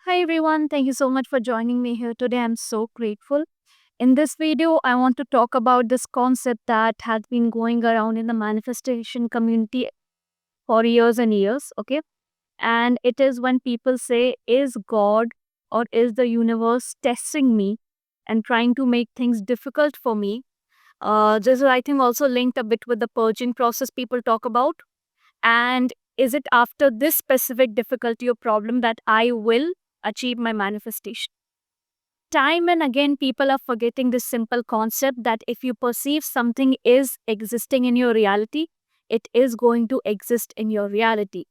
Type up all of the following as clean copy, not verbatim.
Hi everyone, thank you so much for joining me here today. I'm so grateful. In this video, I want to talk about this concept that has been going around in the manifestation community for years and years, okay? And it is when people say, is God or is the universe testing me and trying to make things difficult for me? This is, I think, also linked a bit with the purging process people talk about. And is it after this specific difficulty or problem that I will achieve my manifestation? Time and again, people are forgetting this simple concept that if you perceive something is existing in your reality, it is going to exist in your reality.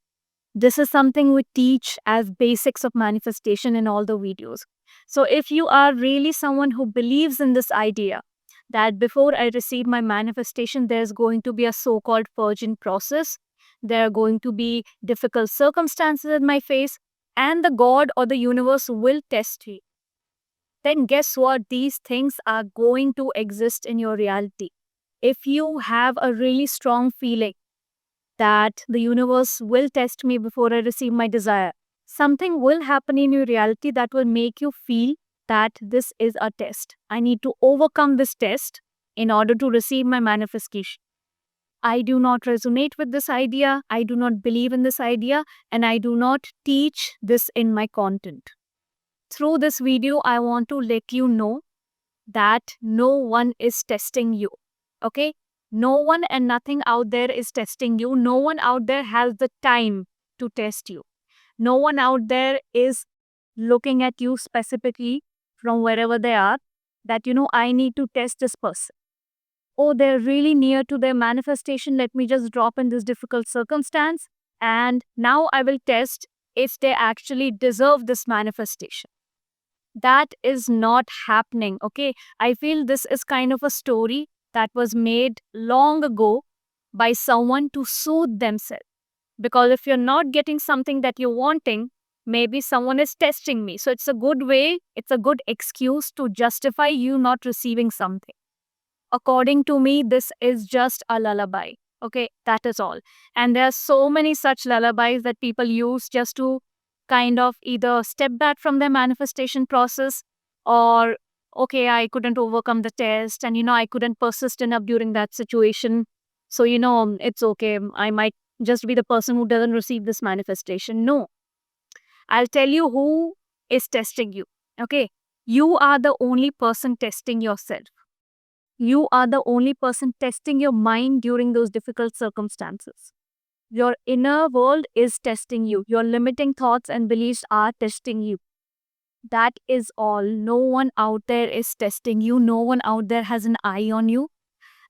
This is something we teach as basics of manifestation in all the videos. So, if you are really someone who believes in this idea that before I receive my manifestation, there's going to be a so called purging process, there are going to be difficult circumstances in my face, and the God or the universe will test you, then guess what? These things are going to exist in your reality. If you have a really strong feeling that the universe will test me before I receive my desire, something will happen in your reality that will make you feel that this is a test. I need to overcome this test in order to receive my manifestation. I do not resonate with this idea. I do not believe in this idea, and I do not teach this in my content. Through this video, I want to let you know that no one is testing you. Okay? No one and nothing out there is testing you. No one out there has the time to test you. No one out there is looking at you specifically from wherever they are that, I need to test this person. Oh, they're really near to their manifestation. Let me just drop in this difficult circumstance. And now I will test if they actually deserve this manifestation. That is not happening. Okay, I feel this is kind of a story that was made long ago by someone to soothe themselves, because if you're not getting something that you're wanting, maybe someone is testing me. So it's a good way, it's a good excuse to justify you not receiving something. According to me, this is just a lullaby. Okay, that is all. And there are so many such lullabies that people use just to kind of either step back from their manifestation process, or, okay, I couldn't overcome the test and, I couldn't persist enough during that situation. So, it's okay. I might just be the person who doesn't receive this manifestation. No, I'll tell you who is testing you. Okay, you are the only person testing yourself. You are the only person testing your mind during those difficult circumstances. Your inner world is testing you. Your limiting thoughts and beliefs are testing you. That is all. No one out there is testing you. No one out there has an eye on you.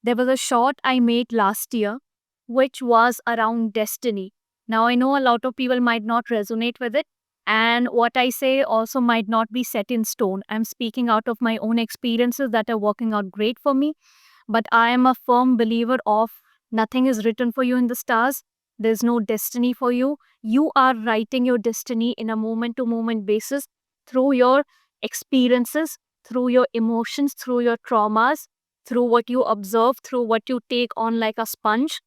There was a short I made last year, which was around destiny. Now, I know a lot of people might not resonate with it, and what I say also might not be set in stone. I'm speaking out of my own experiences that are working out great for me, but I am a firm believer of nothing is written for you in the stars. There's no destiny for you. You are writing your destiny in a moment to moment basis through your experiences, through your emotions, through your traumas, through what you observe, through what you take on like a sponge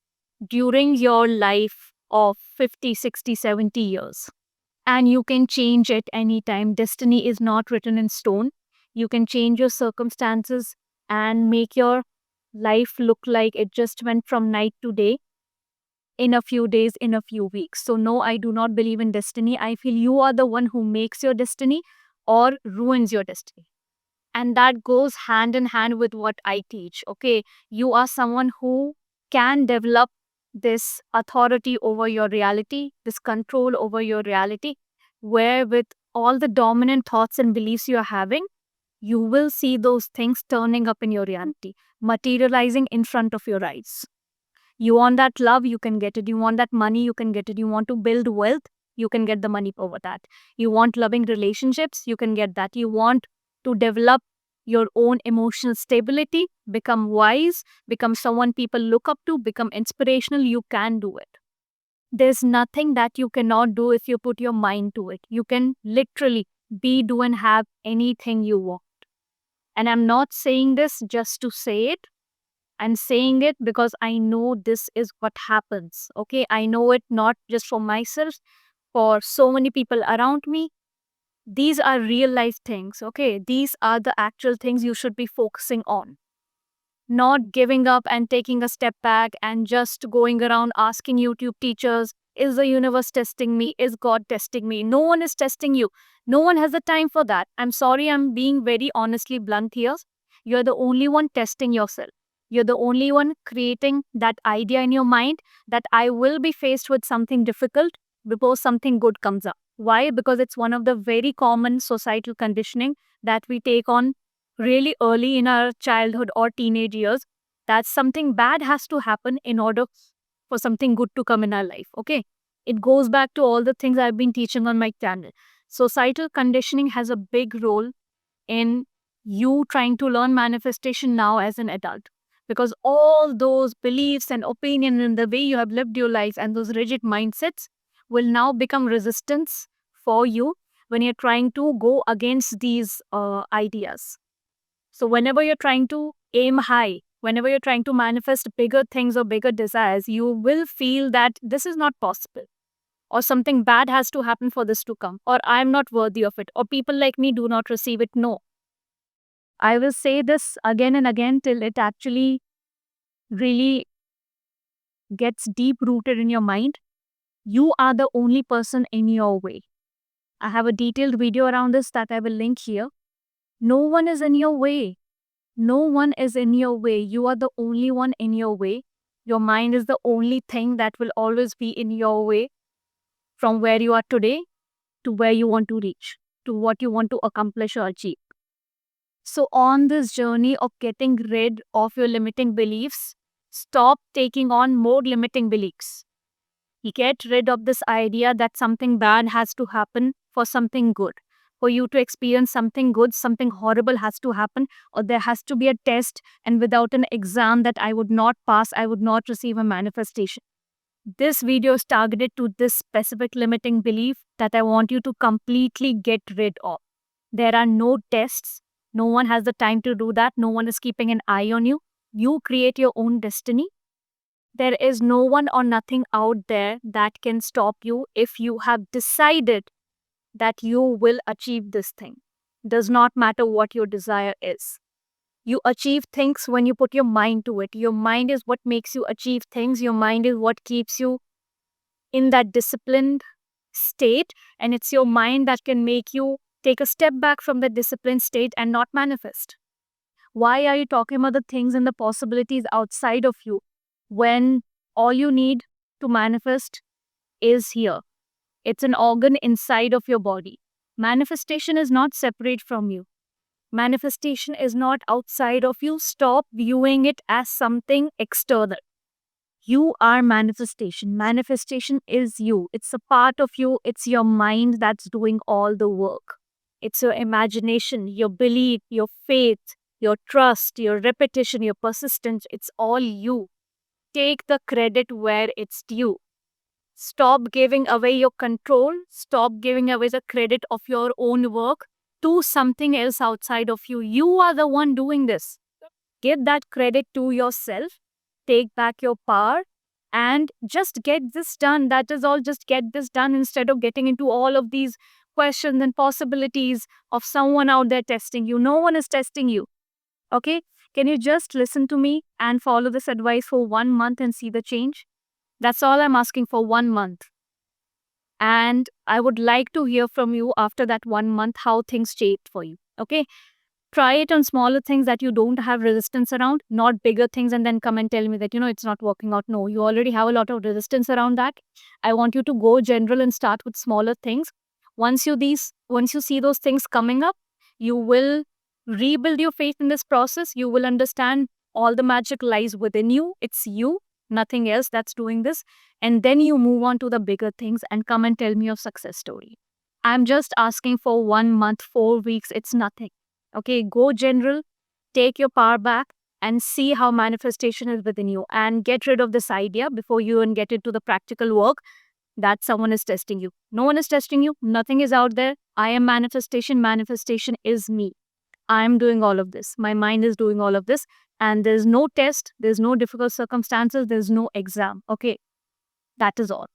during your life of 50, 60, 70 years. And you can change it anytime. Destiny is not written in stone. You can change your circumstances and make your life look like it just went from night to day in a few days, in a few weeks. So, no, I do not believe in destiny. I feel you are the one who makes your destiny or ruins your destiny. And that goes hand in hand with what I teach. Okay, you are someone who can develop this authority over your reality, this control over your reality, where with all the dominant thoughts and beliefs you are having, you will see those things turning up in your reality, materializing in front of your eyes. You want that love, you can get it. You want that money, you can get it. You want to build wealth, you can get the money over that. You want loving relationships, you can get that. You want to develop your own emotional stability, become wise, become someone people look up to, become inspirational, you can do it. There's nothing that you cannot do if you put your mind to it. You can literally be, do, and have anything you want. And I'm not saying this just to say it. I'm saying it because I know this is what happens. Okay. I know it not just for myself, for so many people around me. These are real life things, okay? These are the actual things you should be focusing on. Not giving up and taking a step back and just going around asking YouTube teachers, is the universe testing me? Is God testing me? No one is testing you. No one has the time for that. I'm sorry, I'm being very honestly blunt here. You're the only one testing yourself. You're the only one creating that idea in your mind that I will be faced with something difficult before something good comes up. Why? Because it's one of the very common societal conditioning that we take on really early in our childhood or teenage years, that something bad has to happen in order for something good to come in our life. Okay. It goes back to all the things I've been teaching on my channel. Societal conditioning has a big role in you trying to learn manifestation now as an adult. Because all those beliefs and opinions and the way you have lived your life and those rigid mindsets will now become resistance for you when you're trying to go against these ideas. So, whenever you're trying to aim high, whenever you're trying to manifest bigger things or bigger desires, you will feel that this is not possible, or something bad has to happen for this to come, or I'm not worthy of it, or people like me do not receive it. No. I will say this again and again till it actually really gets deep rooted in your mind. You are the only person in your way. I have a detailed video around this that I will link here. No one is in your way. No one is in your way. You are the only one in your way. Your mind is the only thing that will always be in your way from where you are today to where you want to reach, to what you want to accomplish or achieve. So, on this journey of getting rid of your limiting beliefs, stop taking on more limiting beliefs. You get rid of this idea that something bad has to happen for something good. For you to experience something good, something horrible has to happen, or there has to be a test, and without an exam that I would not pass, I would not receive a manifestation. This video is targeted to this specific limiting belief that I want you to completely get rid of. There are no tests. No one has the time to do that. No one is keeping an eye on you. You create your own destiny. There is no one or nothing out there that can stop you if you have decided that you will achieve this thing. Does not matter what your desire is. You achieve things when you put your mind to it. Your mind is what makes you achieve things. Your mind is what keeps you in that disciplined state. And it's your mind that can make you take a step back from the disciplined state and not manifest. Why are you talking about the things and the possibilities outside of you when all you need to manifest is here? It's an organ inside of your body. Manifestation is not separate from you. Manifestation is not outside of you. Stop viewing it as something external. You are manifestation. Manifestation is you. It's a part of you. It's your mind that's doing all the work. It's your imagination, your belief, your faith, your trust, your repetition, your persistence. It's all you. Take the credit where it's due. Stop giving away your control. Stop giving away the credit of your own work to something else outside of you. You are the one doing this. Give that credit to yourself. Take back your power and just get this done. That is all. Just get this done instead of getting into all of these questions and possibilities of someone out there testing you. No one is testing you. Okay? Can you just listen to me and follow this advice for 1 month and see the change? That's all I'm asking for, 1 month. And I would like to hear from you after that 1 month how things changed for you. Okay? Try it on smaller things that you don't have resistance around, not bigger things, and then come and tell me that, it's not working out. No, you already have a lot of resistance around that. I want you to go general and start with smaller things. Once you see those things coming up, you will rebuild your faith in this process. You will understand all the magic lies within you. It's you, nothing else that's doing this. And then you move on to the bigger things and come and tell me your success story. I'm just asking for 1 month, 4 weeks. It's nothing. Okay, go general, take your power back and see how manifestation is within you and get rid of this idea before you even get into the practical work that someone is testing you. No one is testing you. Nothing is out there. I am manifestation. Manifestation is me. I'm doing all of this. My mind is doing all of this. And there's no test. There's no difficult circumstances. There's no exam. Okay, that is all.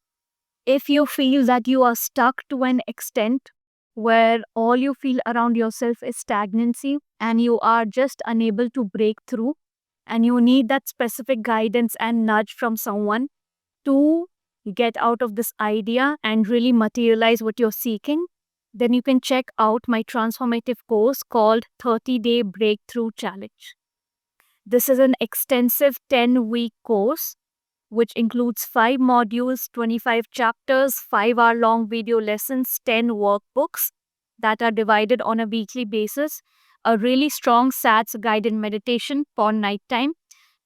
If you feel that you are stuck to an extent where all you feel around yourself is stagnancy and you are just unable to break through, and you need that specific guidance and nudge from someone to get out of this idea and really materialize what you're seeking, then you can check out my transformative course called 30-Day Breakthrough Challenge. This is an extensive 10-week course which includes 5 modules, 25 chapters, 5-hour long video lessons, 10 workbooks that are divided on a weekly basis, a really strong SATS guided meditation for nighttime,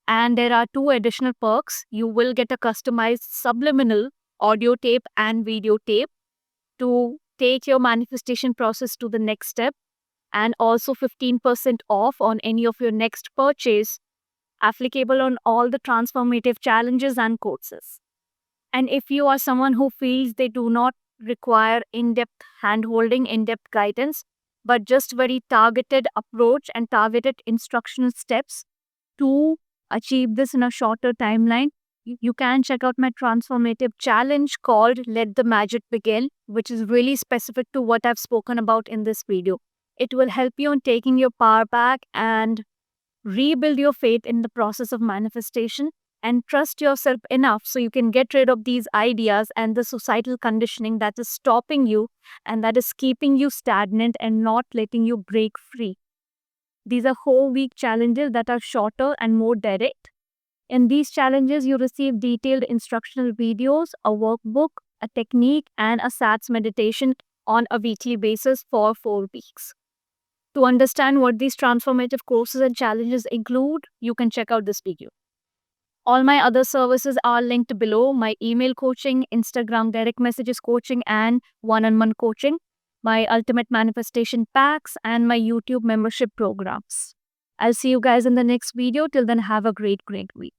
and there are 2 additional perks. You will get a customized subliminal audio tape and video tape to take your manifestation process to the next step, and also 15% off on any of your next purchase, applicable on all the transformative challenges and courses. And if you are someone who feels they do not require in-depth hand-holding, in-depth guidance, but just very targeted approach and targeted instructional steps to achieve this in a shorter timeline, you can check out my transformative challenge called Let the Magic Begin, which is really specific to what I've spoken about in this video. It will help you in taking your power back and rebuild your faith in the process of manifestation, and trust yourself enough so you can get rid of these ideas and the societal conditioning that is stopping you and that is keeping you stagnant and not letting you break free. These are whole week challenges that are shorter and more direct. In these challenges, you receive detailed instructional videos, a workbook, a technique, and a SATS meditation on a weekly basis for 4 weeks. To understand what these transformative courses and challenges include, you can check out this video. All my other services are linked below: my email coaching, Instagram direct messages coaching, and one-on-one coaching, my ultimate manifestation packs, and my YouTube membership programs. I'll see you guys in the next video. Till then, have a great week.